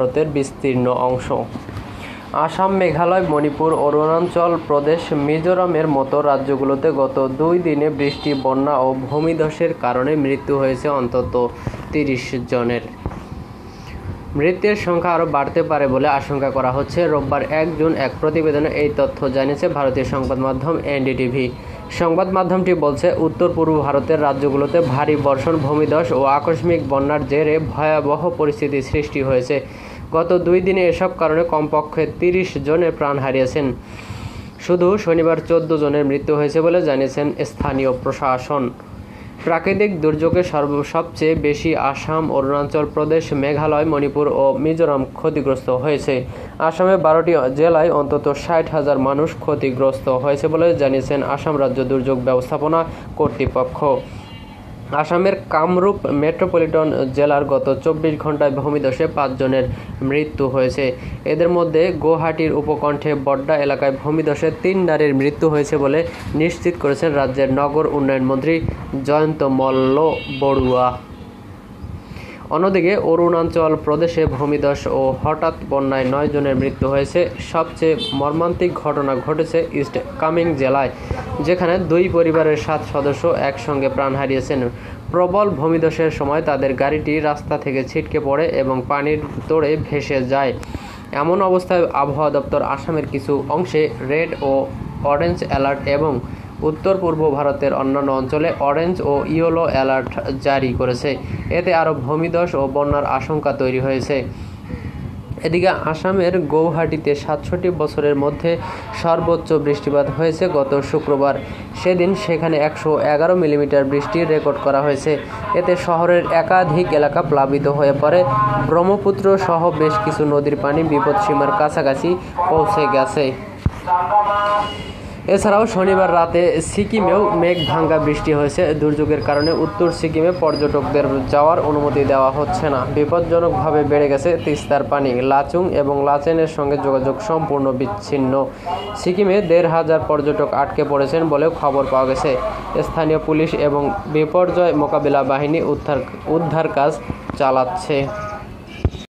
ভারতের বিস্তীর্ণ অংশ। আসাম, মেঘালয়, মণিপুর, অরুণাচল প্রদেশ, মিজোরামের মতো রাজ্যগুলোতে গত 2 দিনে বৃষ্টি, বন্যা ও ভূমিধসের কারণে মৃত্যু হয়েছে অন্তত 30 জনের। মৃতের সংখ্যা আরও বাড়তে পারে বলে আশঙ্কা করা হচ্ছে। রোববার 1 জুন এক প্রতিবেদনে এই তথ্য জানিয়েছে ভারতীয় সংবাদ মাধ্যম এনডিটিভি। সংবাদ মাধ্যমটি বলছে, উত্তর পূর্ব ভারতের রাজ্যগুলোতে ভারী বর্ষণ, ভূমিধস ও আকস্মিক বন্যার জেরে ভয়াবহ পরিস্থিতি সৃষ্টি হয়েছে। গত 2 দিনে এসব কারণে কমপক্ষে 30 জনের প্রাণ হারিয়েছেন। শুধু শনিবার 14 জনের মৃত্যু হয়েছে বলে জানিয়েছেন স্থানীয় প্রশাসন। প্রাকৃতিক দুর্যোগে সবচেয়ে বেশি আসাম, অরুণাচল প্রদেশ, মেঘালয়, মণিপুর ও মিজোরাম ক্ষতিগ্রস্ত হয়েছে। আসামে 12টি জেলায় অন্তত 60,000 মানুষ ক্ষতিগ্রস্ত হয়েছে বলে জানিয়েছেন আসাম রাজ্য দুর্যোগ ব্যবস্থাপনা কর্তৃপক্ষ। আসামের কামরূপ মেট্রোপলিটন জেলার গত 24 ঘন্টায় ভূমিধসে 5 জনের মৃত্যু হয়েছে। এদের মধ্যে গুয়াহাটির উপকণ্ঠে বড্ডা এলাকায় ভূমিধসে 3 নারীর মৃত্যু হয়েছে বলে নিশ্চিত করেছেন রাজ্যের নগর উন্নয়ন মন্ত্রী জয়ন্ত মল্ল বড়ুয়া। অন্যদিকে অরুণাচল প্রদেশে ভূমিধস ও হঠাৎ বন্যায় 9 জনের মৃত্যু হয়েছে। সবচেয়ে মর্মান্তিক ঘটনা ঘটেছে ইস্ট কামেং জেলায়, যেখানে 2 পরিবারের 7 সদস্য একসঙ্গে প্রাণ হারিয়েছেন। প্রবল ভূমিধসের সময় তাদের গাড়িটি রাস্তা থেকে ছিটকে পড়ে এবং পানির তোড়ে ভেসে যায়। এমন অবস্থায় আবহাওয়া দপ্তর আসামের কিছু অংশে রেড ও অরেঞ্জ অ্যালার্ট এবং উত্তর পূর্ব ভারতের অন্যান্য অঞ্চলে অরেঞ্জ ও ইয়েলো অ্যালার্ট জারি করেছে। এতে আরও ভূমিধস ও বন্যার আশঙ্কা তৈরি হয়েছে। এদিকে আসামের গৌহাটিতে 67 বছরের মধ্যে সর্বোচ্চ বৃষ্টিপাত হয়েছে গত শুক্রবার। সেদিন সেখানে 111 মিলিমিটার বৃষ্টি রেকর্ড করা হয়েছে। এতে শহরের একাধিক এলাকা প্লাবিত হয়ে পড়ে। ব্রহ্মপুত্র সহ বেশ কিছু নদীর পানি বিপদসীমার কাছাকাছি পৌঁছে গেছে। এছাড়াও শনিবার রাতে সিকিমেও মেঘভাঙা বৃষ্টি হয়েছে। দুর্যোগের কারণে উত্তর সিকিমে পর্যটকদের যাওয়ার অনুমতি দেওয়া হচ্ছে না। বিপজ্জনকভাবে বেড়ে গেছে তিস্তার পানি। লাচুং এবং লাচেনের সঙ্গে যোগাযোগ সম্পূর্ণ বিচ্ছিন্ন। সিকিমে 1,500 পর্যটক আটকে পড়েছেন বলেও খবর পাওয়া গেছে। স্থানীয় পুলিশ এবং বিপর্যয় মোকাবিলা বাহিনী উদ্ধার কাজ চালাচ্ছে।